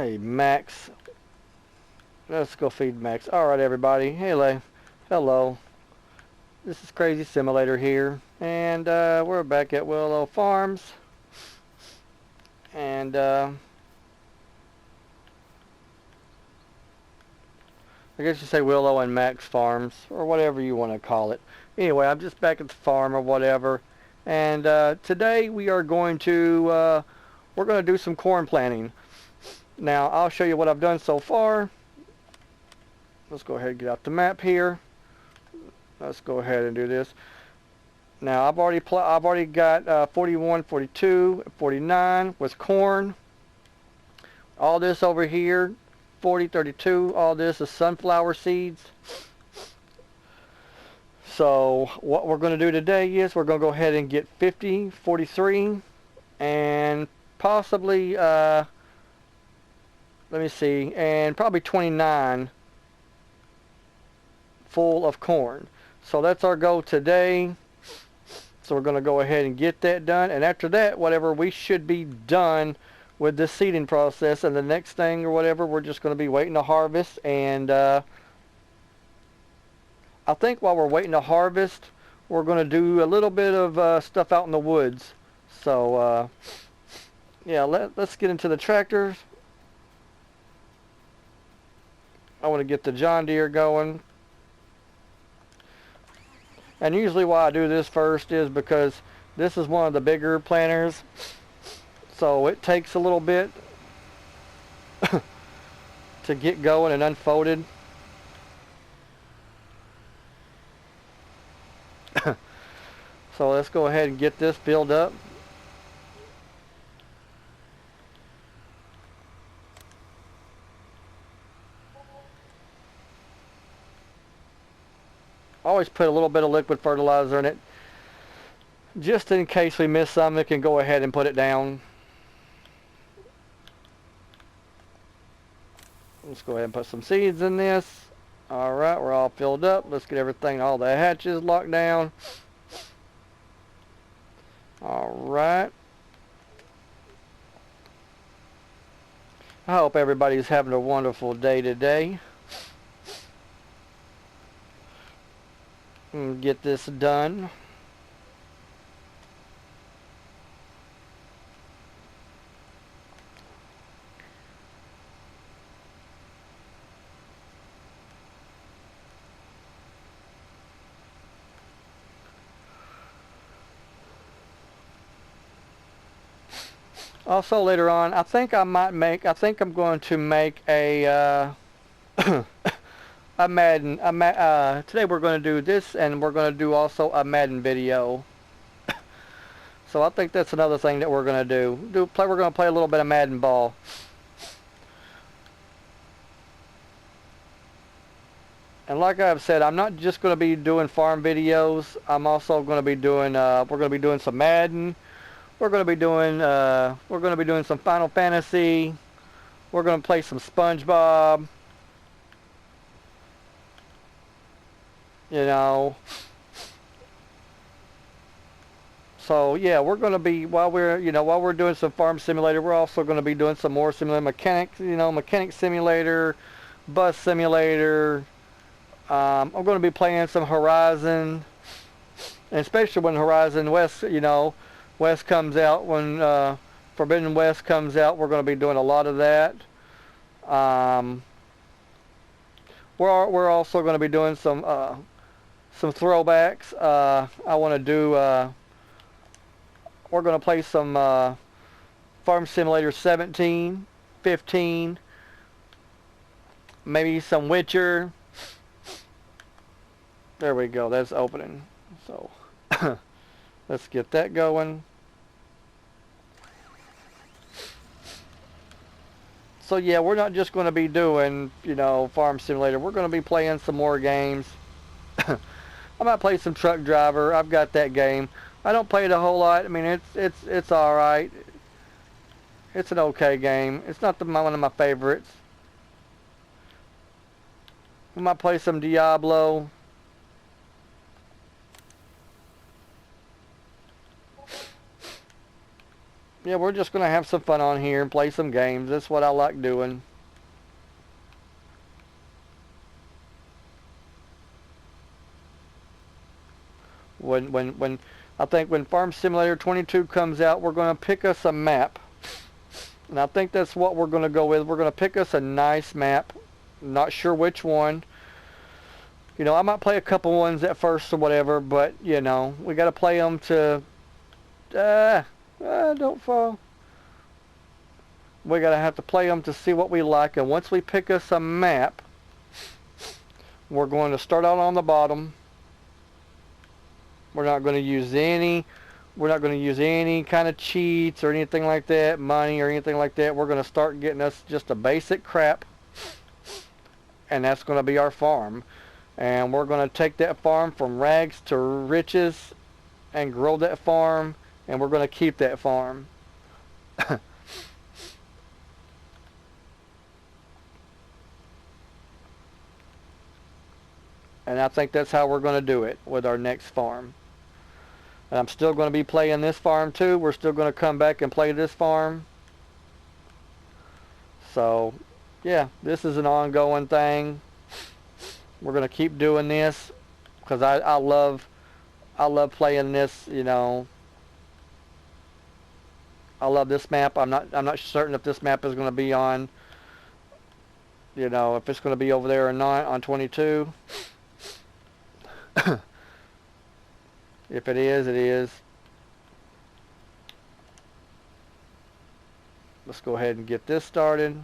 Hey, Max. Let's go feed Max. Alright, everybody. Hello. This is Crazy Simulator here. And we're back at Willow Farms. And I guess you say Willow and Max Farms, or whatever you want to call it. Anyway, I'm just back at the farm or whatever. And today we are going to we're going to do some corn planting. Now, I'll show you what I've done so far. Let's go ahead and get out the map here. Let's go ahead and do this. Now, I've already got 41, 42, 49 with corn. All this over here, 40, 32, all this is sunflower seeds. So, what we're going to do today is we're going to go ahead and get 50, 43, and possibly, let me see, and probably 29 full of corn. So that's our goal today. So we're going to go ahead and get that done, and after that, whatever, we should be done with the seeding process, and the next thing or whatever, we're just going to be waiting to harvest. And I think while we're waiting to harvest, we're going to do a little bit of stuff out in the woods. So yeah, let's get into the tractors. I want to get the John Deere going. And usually why I do this first is because this is one of the bigger planters. So it takes a little bit to get going and unfolded. So let's go ahead and get this filled up. Always put a little bit of liquid fertilizer in it, just in case we miss something. We can go ahead and put it down. Let's go ahead and put some seeds in this. Alright, we're all filled up. Let's get everything, all the hatches locked down. Alright. I hope everybody's having a wonderful day today. And get this done. Also later on, I think I'm going to make a a Madden. Today we're going to do this, and we're going to do also a Madden video. So I think that's another thing that we're going to do. We're going to play a little bit of Madden ball. And like I've said, I'm not just going to be doing farm videos. I'm also going to be doing. We're going to be doing some Madden. We're going to be doing. We're going to be doing some Final Fantasy. We're going to play some SpongeBob. You know. So yeah, we're going to be, while we're doing some farm simulator, we're also going to be doing some more simulator mechanics. Mechanic simulator, bus simulator. I'm going to be playing some Horizon, and especially when Horizon West, West comes out, when Forbidden West comes out, we're going to be doing a lot of that. We're also going to be doing some throwbacks. I want to do. We're going to play some Farm Simulator 17, 15, maybe some Witcher. There we go. That's opening. So let's get that going. So yeah, we're not just going to be doing, Farm Simulator. We're going to be playing some more games. I might play some Truck Driver. I've got that game. I don't play it a whole lot. I mean, it's all right. It's an okay game. It's not one of my favorites. I might play some Diablo. yeah, we're just going to have some fun on here and play some games. That's what I like doing. When I think when Farm Simulator 22 comes out, we're going to pick us a map. And I think that's what we're going to go with. We're going to pick us a nice map. Not sure which one. You know, I might play a couple ones at first or whatever, but, you know, we got to play them to... don't fall. We got to have to play them to see what we like. And once we pick us a map, we're going to start out on the bottom. We're not going to use any kind of cheats or anything like that, money or anything like that. We're going to start getting us just a basic crap, and that's going to be our farm. And we're going to take that farm from rags to riches and grow that farm, and we're going to keep that farm. And I think that's how we're going to do it with our next farm. And I'm still going to be playing this farm too. We're still going to come back and play this farm. So, yeah, this is an ongoing thing. We're going to keep doing this because I love playing this, you know. I love this map. I'm not certain if this map is going to be on, you know, if it's going to be over there or not on 22. If it is, it is. Let's go ahead and get this started.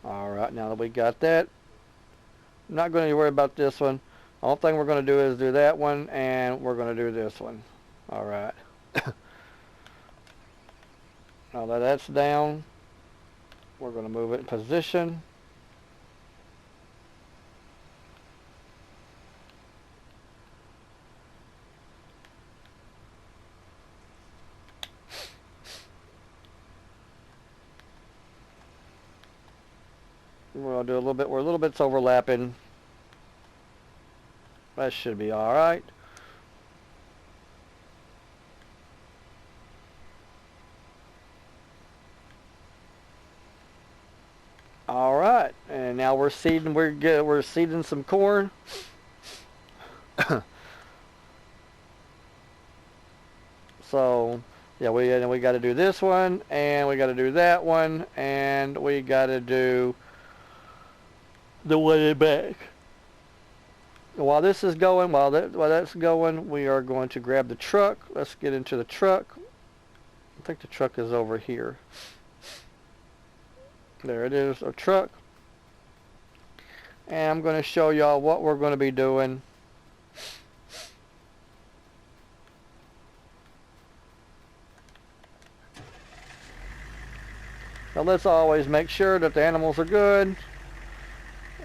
Alright, now that we got that, I'm not going to worry about this one. The only thing we're going to do is do that one, and we're going to do this one. Alright. Now that that's down, we're going to move it in position. We'll do a little bit. We're a little bit overlapping. That should be all right. All right, and now we're seeding. We're seeding some corn. So yeah, we got to do this one, and we got to do that one, and we got to do the one in back. While this is going, while that's going, we are going to grab the truck. Let's get into the truck. I think the truck is over here. There it is, a truck. And I'm going to show y'all what we're going to be doing. Now let's always make sure that the animals are good.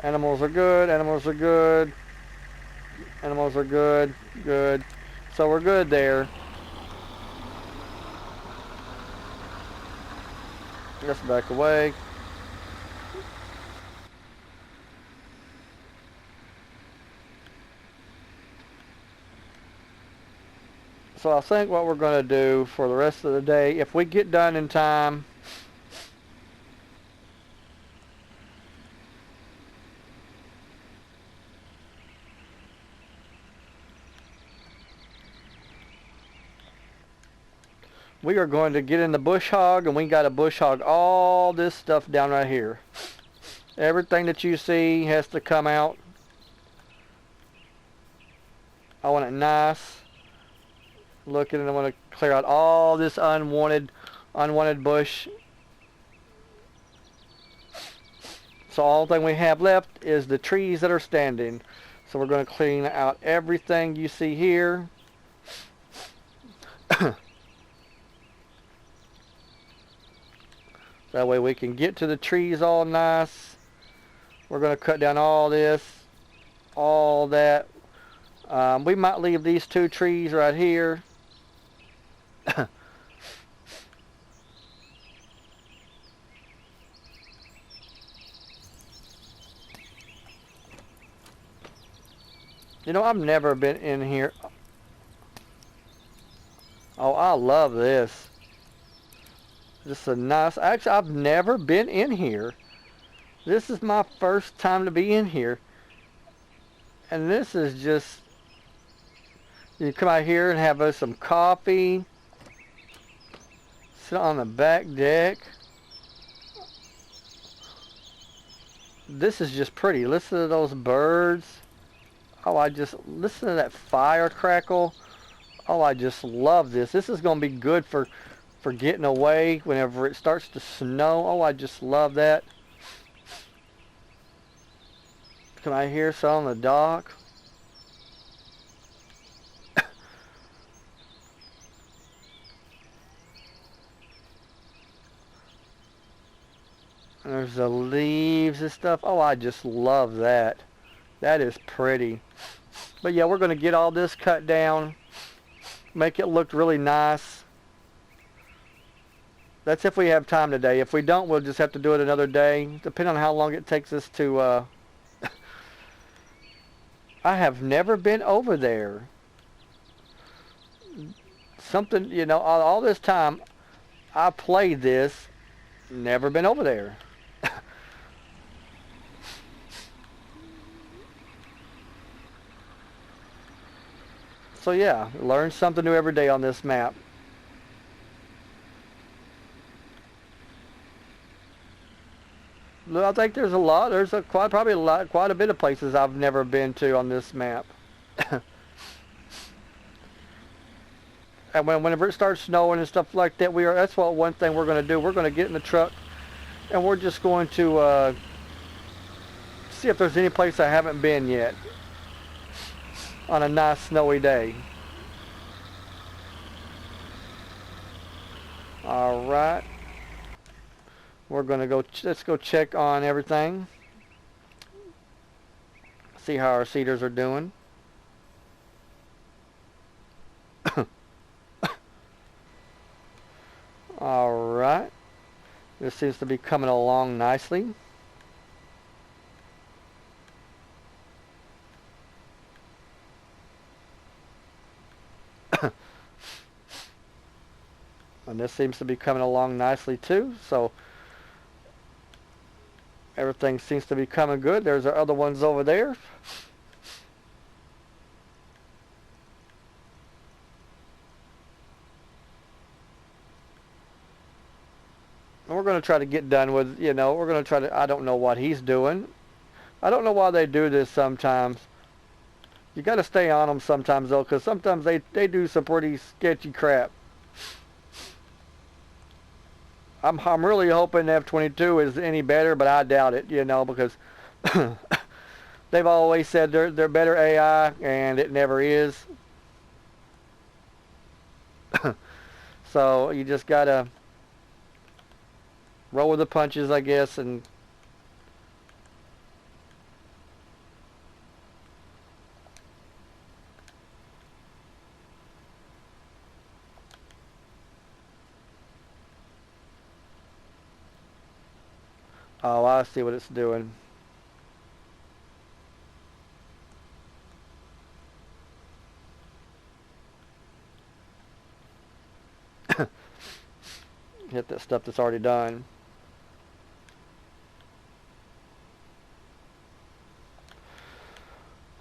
Animals are good, animals are good. Animals are good, good. So we're good there. Let's back away. So I think what we're going to do for the rest of the day, if we get done in time, we are going to get in the bush hog, and we got to bush hog all this stuff down right here. Everything that you see has to come out. I want it nice looking, and I want to clear out all this unwanted bush. So all thing we have left is the trees that are standing. So we're going to clean out everything you see here. That way we can get to the trees all nice. We're going to cut down all this. all that. We might leave these two trees right here. You know, I've never been in here. Oh, I love this. This is a nice, actually, I've never been in here. This is my first time to be in here. And this is just, you come out here and have us some coffee. Sit on the back deck. This is just pretty. Listen to those birds. Oh, I just, listen to that fire crackle. Oh, I just love this. This is going to be good for getting away whenever it starts to snow. Oh, I just love that. Can I hear some on the dock? There's the leaves and stuff. Oh, I just love that. That is pretty. But yeah, we're going to get all this cut down. Make it look really nice. That's if we have time today. If we don't, we'll just have to do it another day. Depending on how long it takes us to... I have never been over there. Something, you know, all this time I played this, never been over there. So yeah, learn something new every day on this map. I think there's a lot. There's probably quite a bit of places I've never been to on this map. And whenever it starts snowing and stuff like that, that's one thing we're going to do. We're going to get in the truck and we're just going to see if there's any place I haven't been yet on a nice snowy day. All right. We're going to let's go check on everything. See how our cedars are doing. All right. This seems to be coming along nicely. And this seems to be coming along nicely too. So everything seems to be coming good. There's our other ones over there. And we're going to try to get done with, you know, we're going to try to, I don't know what he's doing. I don't know why they do this sometimes. You got to stay on them sometimes though, because sometimes they do some pretty sketchy crap. I'm really hoping F-22 is any better, but I doubt it, you know, because they've always said they're better AI, and it never is. So you just gotta roll with the punches, I guess, and oh, I see what it's doing. Hit that stuff that's already done.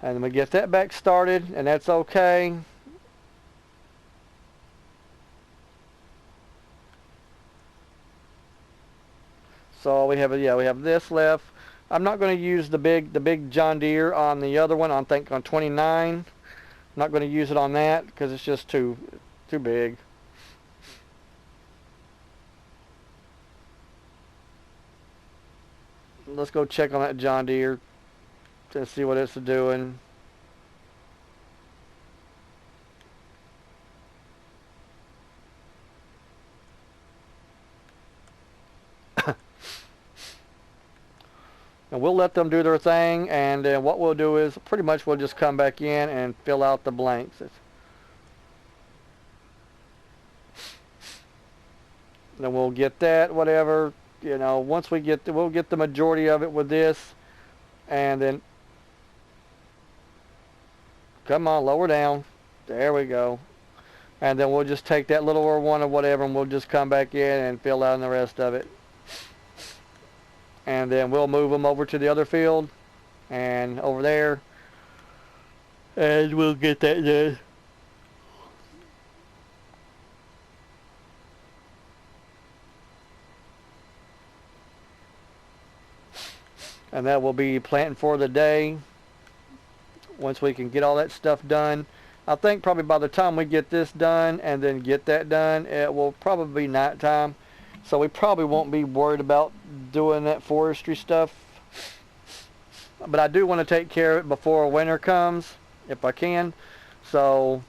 And then we get that back started, and that's okay. So we have this left. I'm not going to use the big John Deere on the other one. I think on 29. I'm not going to use it on that because it's just too big. Let's go check on that John Deere to see what it's doing. And we'll let them do their thing, and then what we'll do is pretty much we'll just come back in and fill out the blanks. Then we'll get that, whatever, once we'll get the majority of it with this, and then, come on, lower down. There we go. And then we'll just take that little one or whatever, and we'll just come back in and fill out the rest of it. And then we'll move them over to the other field and over there, and we'll get that done. And that will be planting for the day. Once we can get all that stuff done, I think probably by the time we get this done and then get that done, it will probably be nighttime. So we probably won't be worried about doing that forestry stuff. But I do want to take care of it before winter comes, if I can. So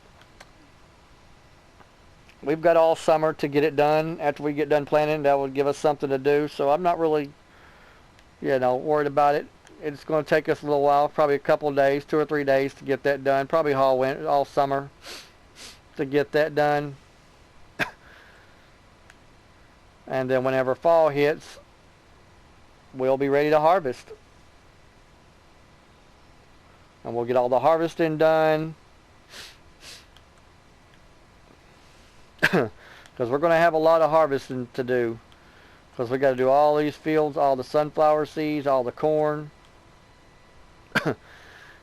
we've got all summer to get it done. After we get done planting, that would give us something to do. So I'm not really, worried about it. It's going to take us a little while, probably a couple of days, 2 or 3 days to get that done. Probably all summer to get that done. And then whenever fall hits, we'll be ready to harvest. And we'll get all the harvesting done. Because we're going to have a lot of harvesting to do. Because we got to do all these fields, all the sunflower seeds, all the corn.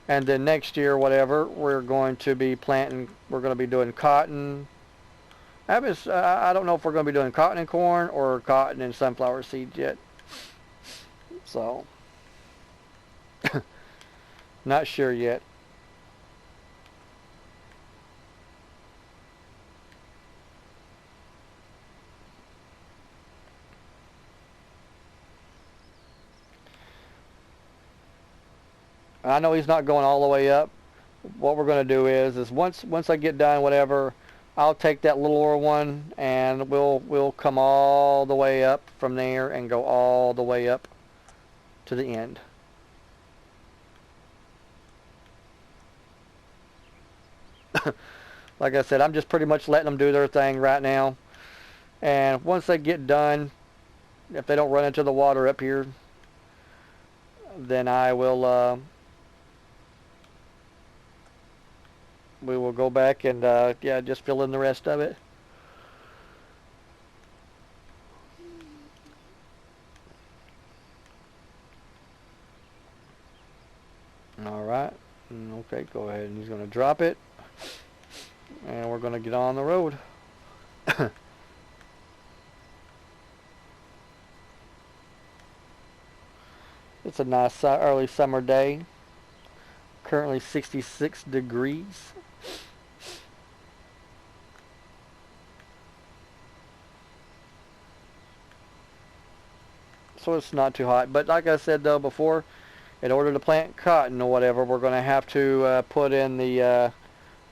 And then next year, whatever, we're going to be planting, we're going to be doing cotton. I don't know if we're going to be doing cotton and corn or cotton and sunflower seeds yet. So, not sure yet. I know he's not going all the way up. What we're going to do is once I get done, whatever, I'll take that little one and we'll come all the way up from there and go all the way up to the end. Like I said, I'm just pretty much letting them do their thing right now. And once they get done, if they don't run into the water up here, then I will we will go back and just fill in the rest of it. Alright, okay, go ahead, and he's going to drop it, and we're going to get on the road. It's a nice early summer day, currently 66 degrees. So it's not too hot, but like I said though before, in order to plant cotton or whatever, we're going to have to put in the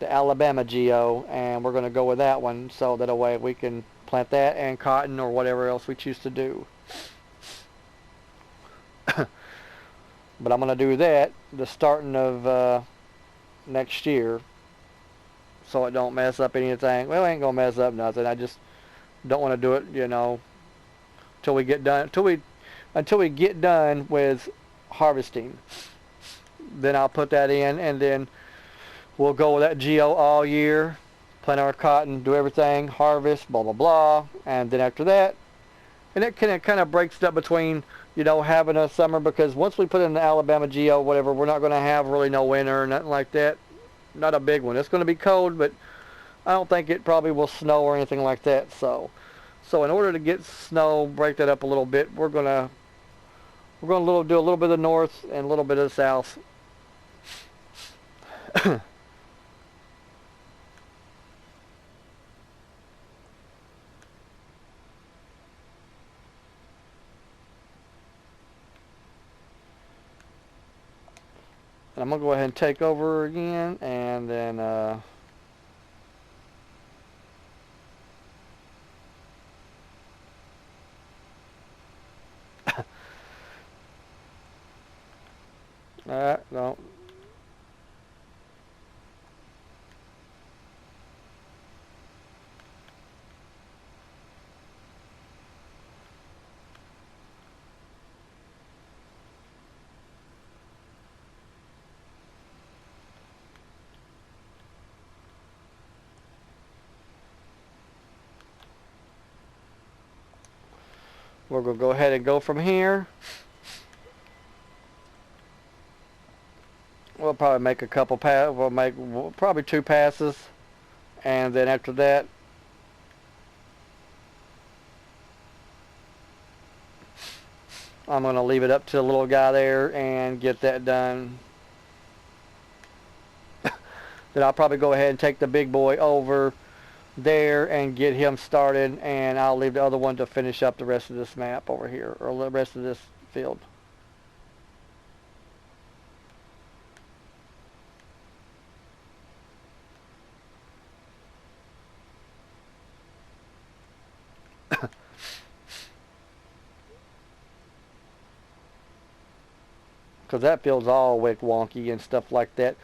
Alabama Geo, and we're going to go with that one, so that a way we can plant that and cotton or whatever else we choose to do. But I'm going to do that the starting of next year, so it don't mess up anything. Well, it ain't going to mess up nothing. I just don't want to do it, till we get done, until we get done with harvesting. Then I'll put that in, and then we'll go with that Geo all year, plant our cotton, do everything, harvest, blah blah blah, and then after that, and it kind of breaks it up between having a summer, because once we put in the Alabama Geo, whatever, we're not going to have really no winter or nothing like that. Not a big one. It's going to be cold, but I don't think it probably will snow or anything like that. So in order to get snow, break that up a little bit, we're going to do a little bit of the north and a little bit of the south. And I'm going to go ahead and take over again, and then No. We're going to go ahead and go from here. We'll probably make a couple we'll make probably 2 passes, and then after that I'm going to leave it up to the little guy there and get that done. Then I'll probably go ahead and take the big boy over there and get him started, and I'll leave the other one to finish up the rest of this map over here, or the rest of this field. Because that field's all wick wonky and stuff like that.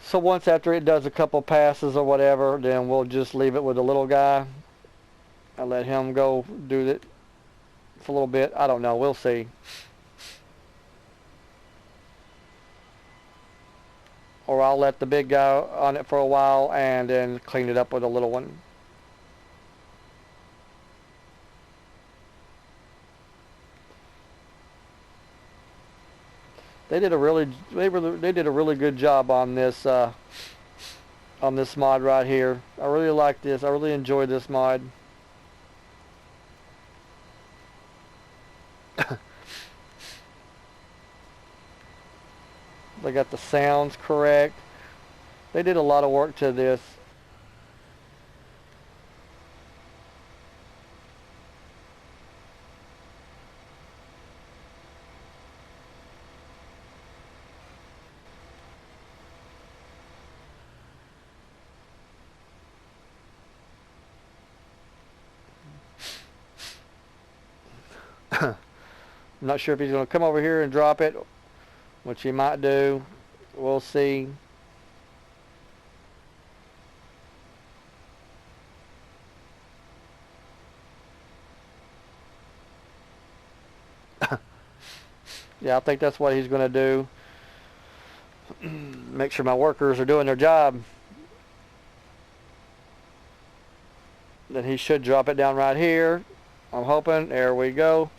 So once after it does a couple passes or whatever, then we'll just leave it with the little guy and let him go do it for a little bit. I don't know. We'll see. Or I'll let the big guy on it for a while and then clean it up with a little one. They did a really good job on this mod right here. I really like this. I really enjoy this mod. They got the sounds correct. They did a lot of work to this. I'm not sure if he's going to come over here and drop it, which he might do. We'll see. Yeah, I think that's what he's going to do. Make sure my workers are doing their job. Then he should drop it down right here. I'm hoping. There we go.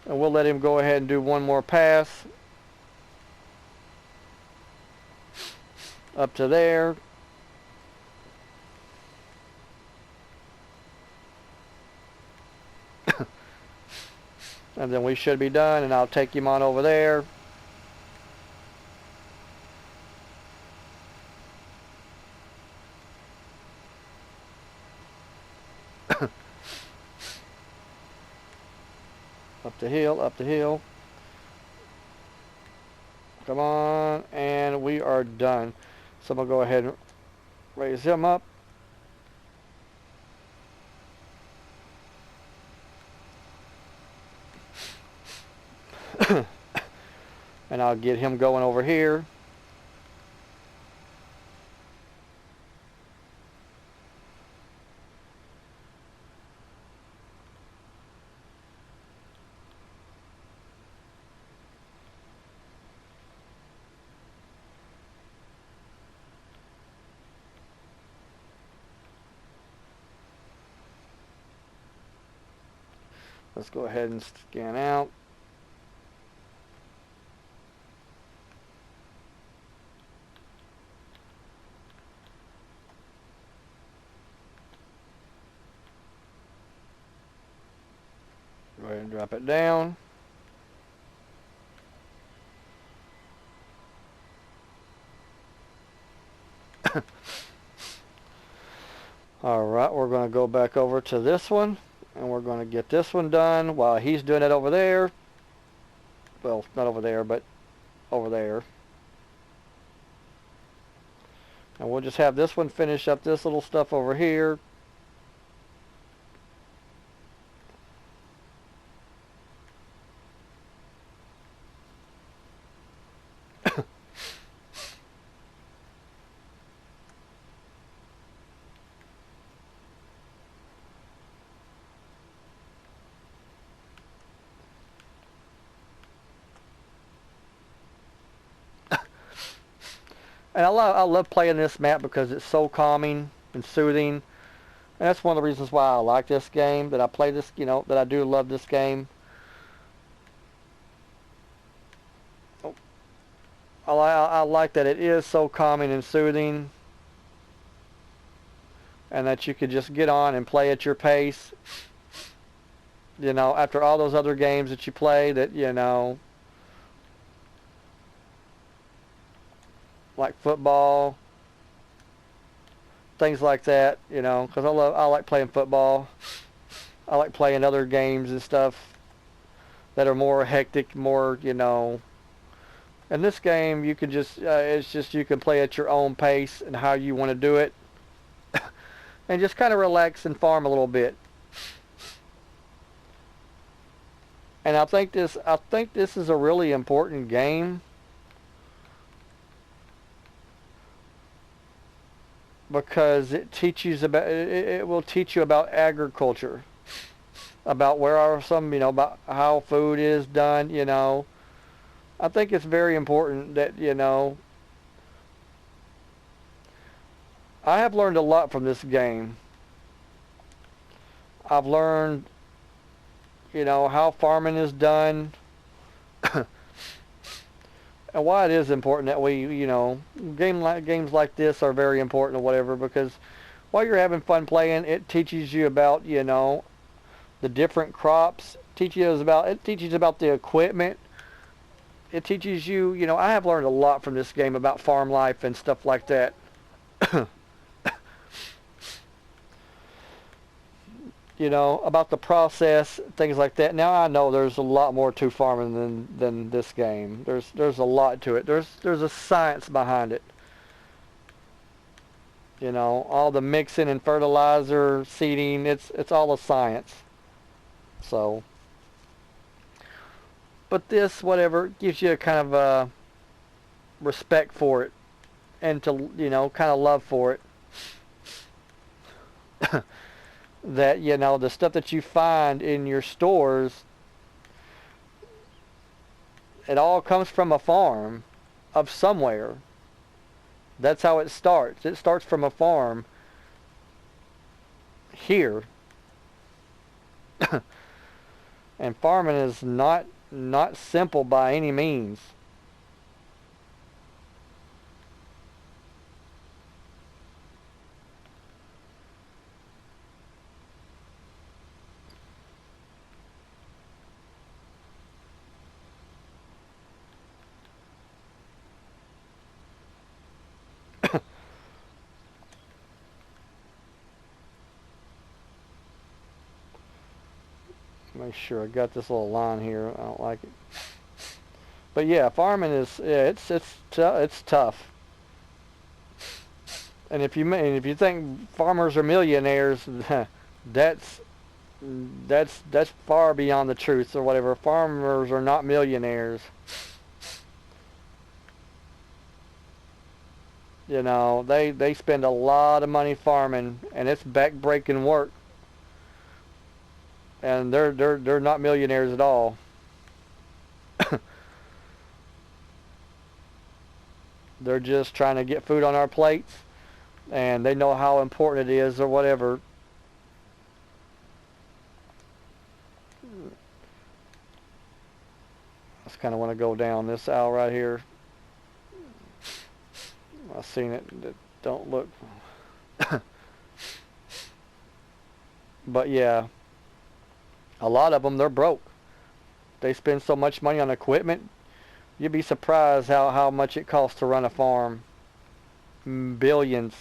And we'll let him go ahead and do one more pass. Up to there. And then we should be done, and I'll take him on over there. Up the hill, up the hill. Come on, and we are done. So I'm going to go ahead and raise him up. And I'll get him going over here. Let's go ahead and scan out. Go ahead and drop it down. Alright, we're going to go back over to this one, and we're going to get this one done while he's doing it over there. Well, not over there, but over there. And we'll just have this one finish up this little stuff over here. And I love playing this map because it's so calming and soothing. And that's one of the reasons why I like this game, that I play this, that I do love this game. Oh, I like that it is so calming and soothing, and that you could just get on and play at your pace. After all those other games that you play that, like football, things like that, because I like playing football. I like playing other games and stuff that are more hectic, more, In this game, you can just, it's just you can play at your own pace and how you want to do it, and just kind of relax and farm a little bit. And I think this is a really important game, because it will teach you about agriculture, about where are some, about how food is done, I think it's very important that, I have learned a lot from this game. I've learned, how farming is done, and why it is important that we, games like this are very important or whatever, because while you're having fun playing, it teaches you about, the different crops, it teaches about the equipment. It teaches you, I have learned a lot from this game about farm life and stuff like that. About the process, things like that. Now I know there's a lot more to farming than this game. There's a lot to it. There's a science behind it. All the mixing and fertilizer, seeding, it's all a science. So, but this, whatever, gives you a kind of respect for it, and to, kind of love for it. That, the stuff that you find in your stores, it all comes from a farm of somewhere. That's how it starts. It starts from a farm here. And farming is not simple by any means. Make sure I got this little line here. I don't like it. But yeah, farming is, yeah, it's tough. And if you think farmers are millionaires, that's far beyond the truth or whatever. Farmers are not millionaires. They spend a lot of money farming, and it's back-breaking work. And they're not millionaires at all. They're just trying to get food on our plates, and they know how important it is or whatever. I just kind of want to go down this aisle right here. I've seen it. It don't look. But yeah, a lot of them, they're broke. They spend so much money on equipment. You'd be surprised how much it costs to run a farm. Billions.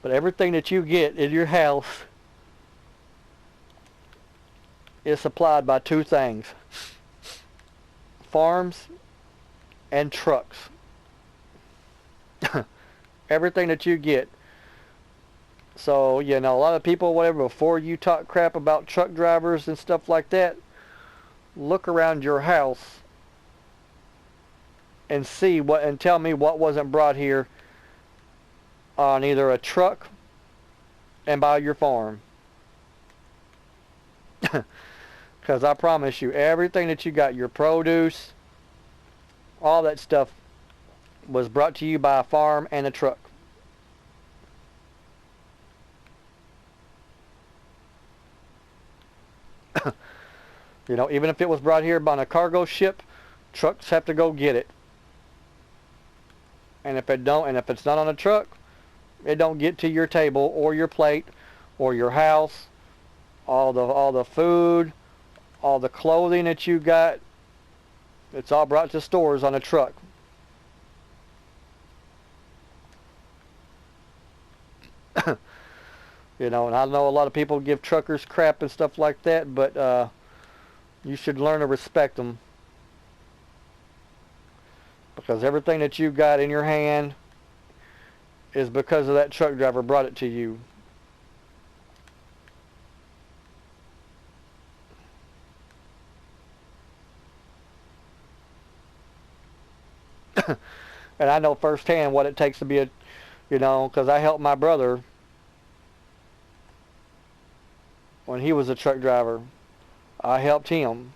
But everything that you get in your house is supplied by two things: farms and trucks. Everything that you get. So, a lot of people, whatever, before you talk crap about truck drivers and stuff like that, look around your house and see what, and tell me what wasn't brought here on either a truck and by your farm. Because I promise you, everything that you got, your produce, all that stuff was brought to you by a farm and a truck. You know, even if it was brought here on a cargo ship, trucks have to go get it. And if it's not on a truck, it don't get to your table or your plate or your house. All the food, all the clothing that you got, it's all brought to stores on a truck. You know, and I know a lot of people give truckers crap and stuff like that, but you should learn to respect them. Because everything that you got in your hand is because of that truck driver brought it to you. And I know firsthand what it takes to be a, you know, because I helped my brother when he was a truck driver. I helped him.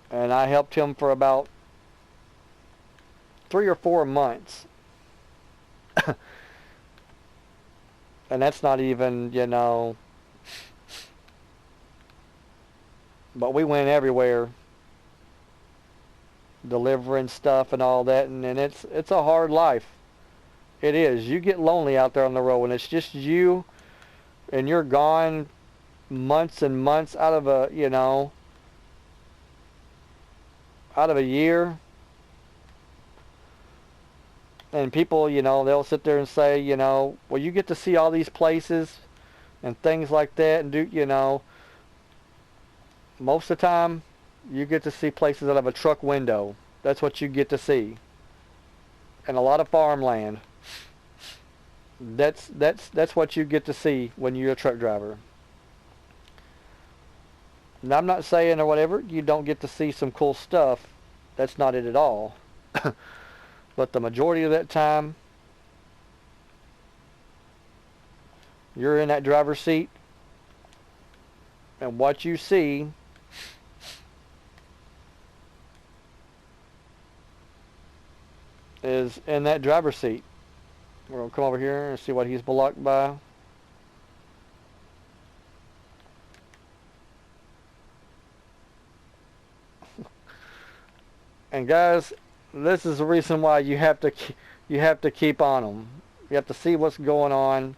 And I helped him for about 3 or 4 months. And that's not even, you know, but we went everywhere delivering stuff and all that, and it's a hard life. It is. You get lonely out there on the road when it's just you and you're gone months and months out of a, you know, out of a year. And people, you know, they'll sit there and say, you know, well, you get to see all these places and things like that, and do, you know, most of the time you get to see places out of a truck window. That's what you get to see. And a lot of farmland. That's what you get to see when you're a truck driver. And I'm not saying or whatever, you don't get to see some cool stuff. That's not it at all. But the majority of that time, you're in that driver's seat, and what you see is in that driver's seat. We're going to come over here and see what he's blocked by. And guys, this is the reason why you have to keep on them. You have to see what's going on.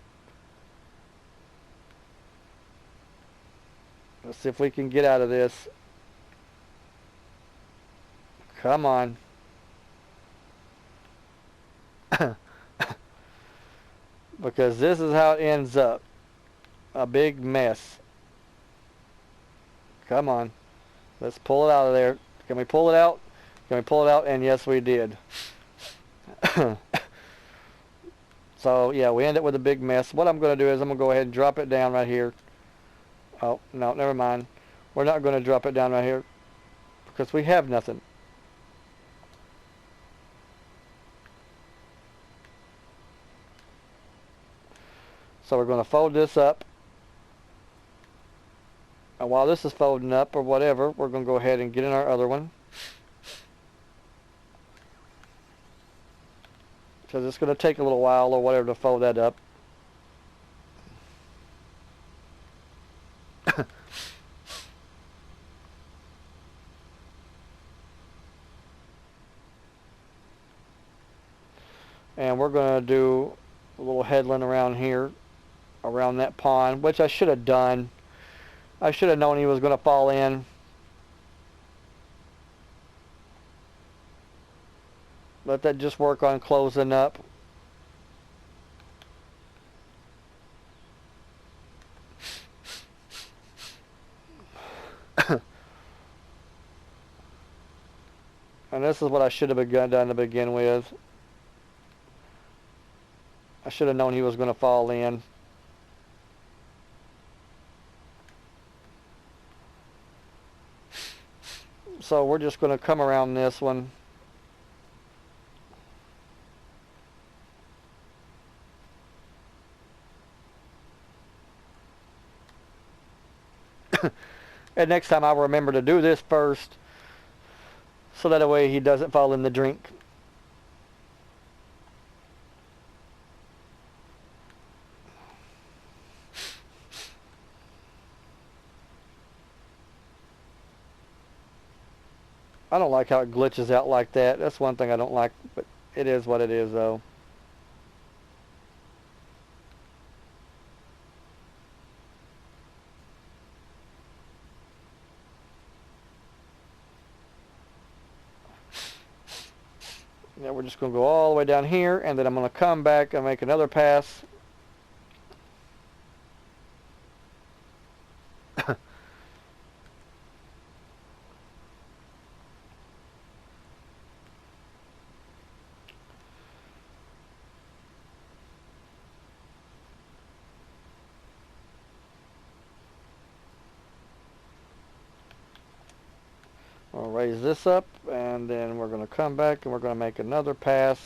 Let's see if we can get out of this. Come on. Because this is how it ends up. A big mess. Come on. Let's pull it out of there. Can we pull it out? Can we pull it out? And yes, we did. So, yeah, we end up with a big mess. What I'm going to do is I'm going to go ahead and drop it down right here. Oh, no, never mind. We're not going to drop it down right here because we have nothing. So we're going to fold this up. And while this is folding up or whatever, we're going to go ahead and get in our other one. Because it's going to take a little while or whatever to fold that up. And we're going to do a little headland around here, around that pond, which I should have done. I should have known he was going to fall in. Let that just work on closing up. And this is what I should have done to begin with. I should have known he was going to fall in. So we're just going to come around this one. And next time I'll remember to do this first, so that way he doesn't fall in the drink. I don't like how it glitches out like that. That's one thing I don't like, but it is what it is though. Now we're just going to go all the way down here, and then I'm going to come back and make another pass. I'll raise this up, and then we're going to come back and we're going to make another pass.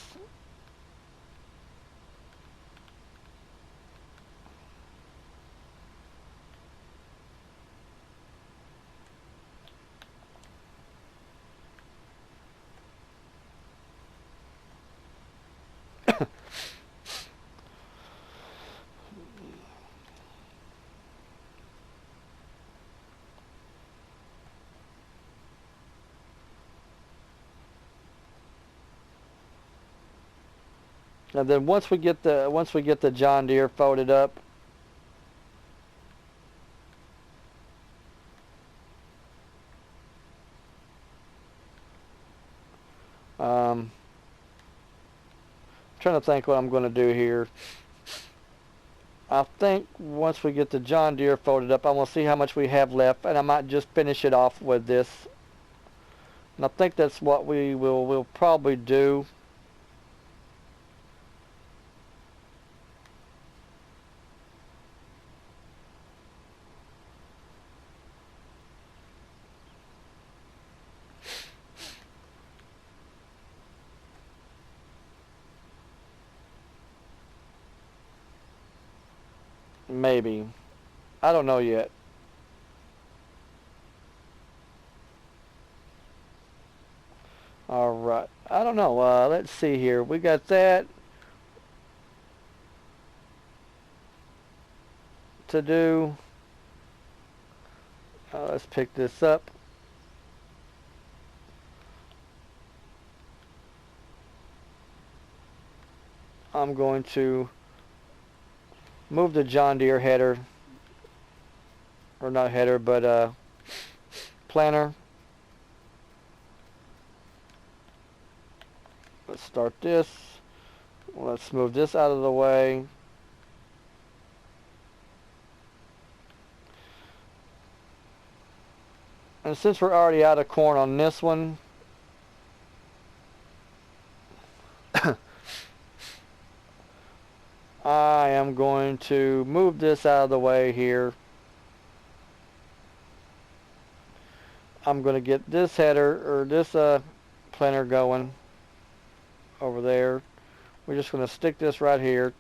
And then once we get the John Deere folded up, I'm trying to think what I'm going to do here. I think once we get the John Deere folded up, I want to see how much we have left, and I might just finish it off with this. And I think that's what we'll probably do. Maybe. I don't know yet. Alright. I don't know. Let's see here. We got that to do. Let's pick this up. I'm going to move the John Deere header, or not header, but planter. Let's start this. Let's move this out of the way. And since we're already out of corn on this one, I am going to move this out of the way here. I'm going to get this header, or this planter going over there. We're just going to stick this right here.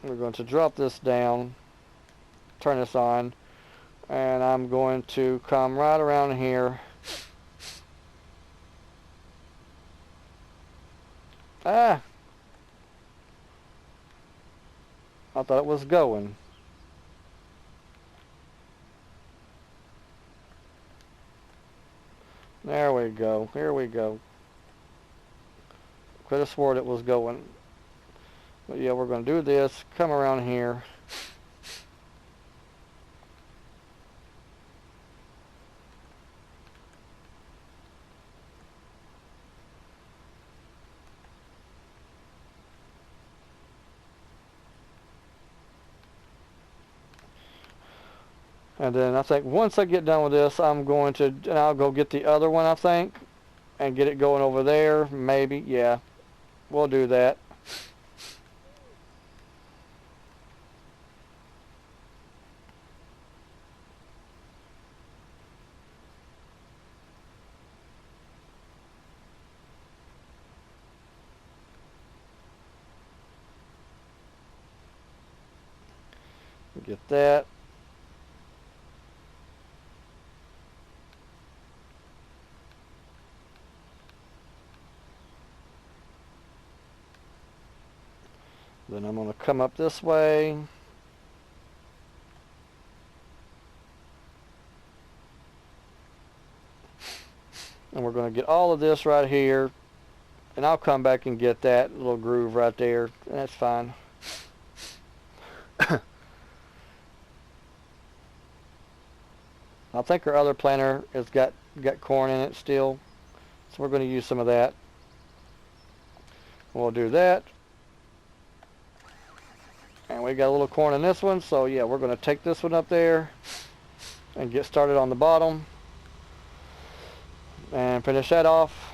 We're going to drop this down, turn this on, and I'm going to come right around here. I thought it was going. There we go. Here we go. Could have sworn it was going. But yeah, we're going to do this. Come around here. And then I think once I get done with this, I'm going to, and I'll go get the other one, I think, and get it going over there. Maybe, yeah, we'll do that. Get that. Then I'm going to come up this way. And we're going to get all of this right here. And I'll come back and get that little groove right there. And that's fine. I think our other planter has got corn in it still. So we're going to use some of that. We'll do that. And we got a little corn in this one. So yeah, we're going to take this one up there and get started on the bottom. And finish that off.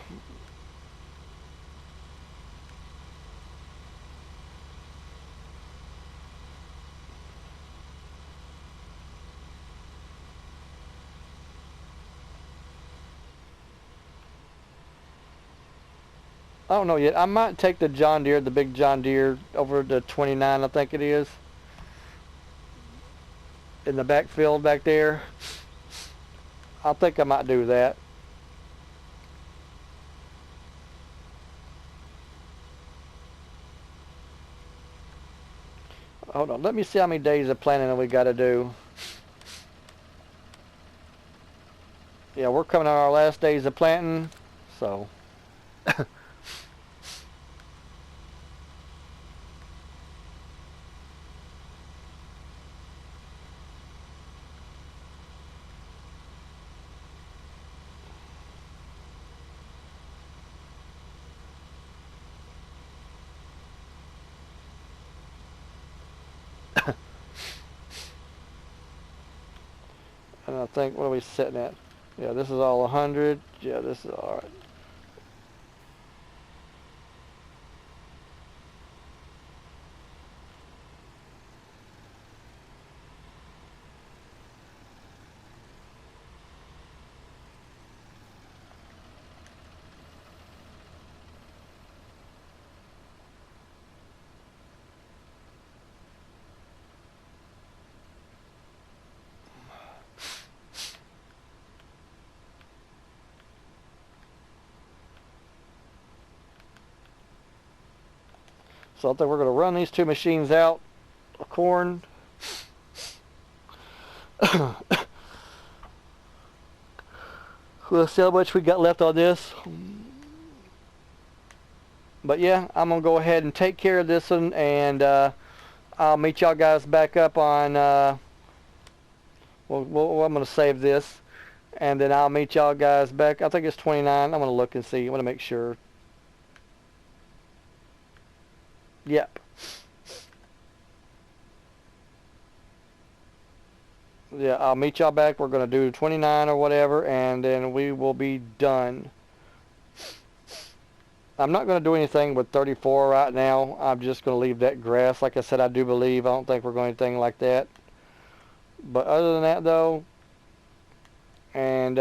I don't know yet. I might take the John Deere, the big John Deere, over to 29, I think it is, in the backfield back there. I think I might do that. Hold on, let me see how many days of planting that we got to do. Yeah, we're coming on our last days of planting, so. And I think, what are we sitting at? Yeah, this is all 100. Yeah, this is all right. So I think we're going to run these two machines out of corn. We'll see how much we got left on this. But yeah, I'm going to go ahead and take care of this one, and I'll meet y'all guys back up on, I'm going to save this, and then I'll meet y'all guys back. I think it's 29. I'm going to look and see. I want to make sure. Yep. Yeah, I'll meet y'all back. We're going to do 29 or whatever, and then we will be done. I'm not going to do anything with 34 right now. I'm just going to leave that grass. Like I said, I do believe. I don't think we're going to do anything like that. But other than that, though, and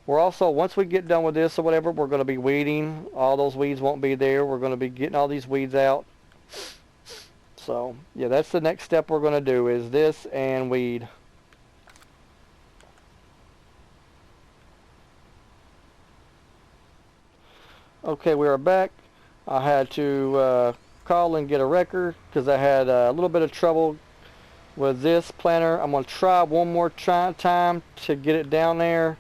we're also, once we get done with this or whatever, we're going to be weeding. All those weeds won't be there. We're going to be getting all these weeds out. So, yeah, that's the next step we're going to do, is this and weed. Okay, we are back. I had to call and get a wrecker because I had a little bit of trouble with this planter. I'm going to try one more time to get it down there.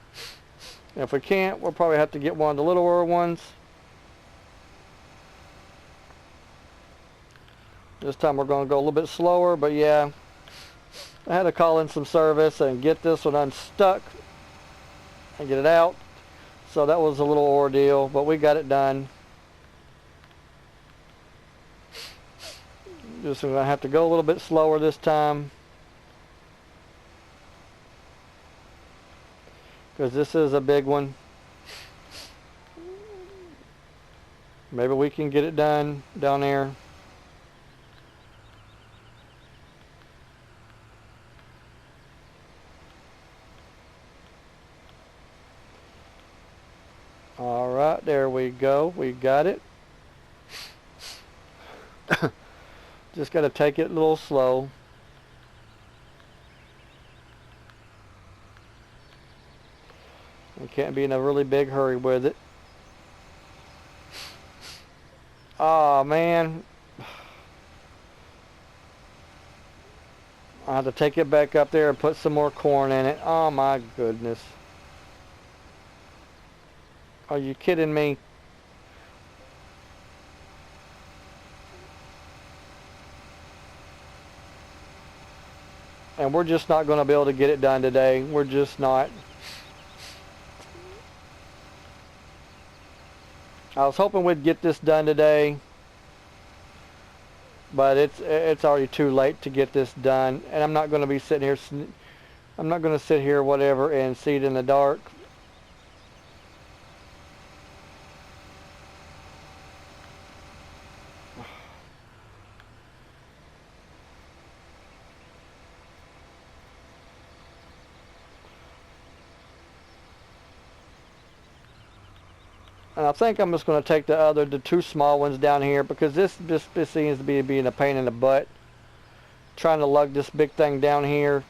And if we can't, we'll probably have to get one of the littler ones. This time we're going to go a little bit slower, but yeah, I had to call in some service and get this one unstuck and get it out. So that was a little ordeal, but we got it done. Just going to have to go a little bit slower this time. because this is a big one. Maybe we can get it done down there. Alright, there we go. We got it. Just got to take it a little slow. We can't be in a really big hurry with it. Oh man. I have to take it back up there and put some more corn in it. Oh my goodness. Are you kidding me? And we're just not going to be able to get it done today. We're just not. I was hoping we'd get this done today, but it's already too late to get this done. And I'm not going to be sitting here. I'm not going to sit here, whatever, and see it in the dark. And I think I'm just going to take the two small ones down here, because this seems to be being a pain in the butt. Trying to lug this big thing down here.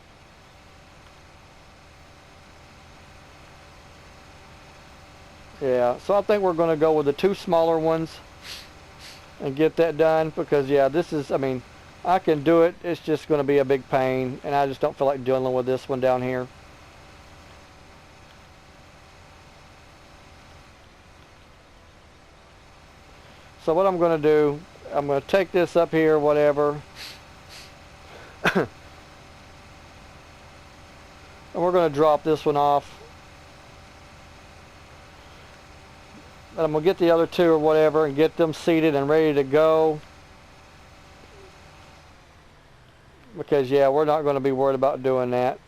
Yeah, so I think we're going to go with the two smaller ones and get that done, because yeah, this is, I mean, I can do it. It's just going to be a big pain, and I just don't feel like dealing with this one down here. So what I'm going to do, I'm going to take this up here, whatever. And we're going to drop this one off. And I'm going to get the other two or whatever and get them seated and ready to go. Because yeah, we're not going to be worried about doing that.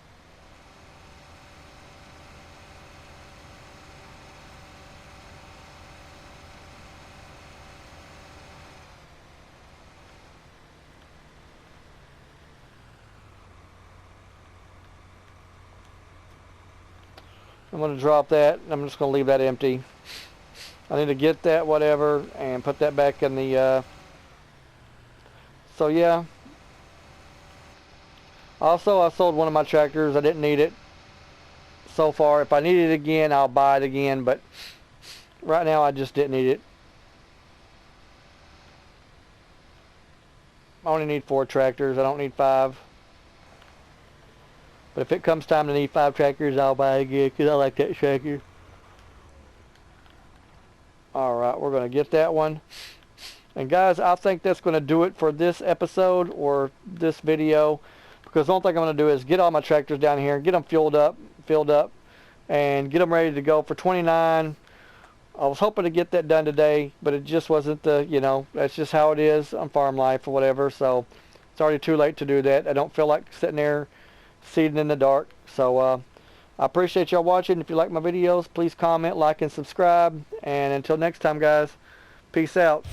I'm going to drop that. I'm just going to leave that empty. I need to get that whatever and put that back in the so yeah. Also, I sold one of my tractors. I didn't need it so far. If I need it again, I'll buy it again, but right now I just didn't need it. I only need 4 tractors. I don't need 5. But if it comes time to need 5 tractors, I'll buy it again, because I like that tractor. Alright, we're going to get that one. And guys, I think that's going to do it for this episode or this video. Because the only thing I'm going to do is get all my tractors down here, get them filled up, and get them ready to go for 29. I was hoping to get that done today, but it just wasn't the, you know, that's just how it is on farm life or whatever. So it's already too late to do that. I don't feel like sitting there seated in the dark. So I appreciate y'all watching. If you like my videos, please comment, like, and subscribe. And until next time, guys, peace out.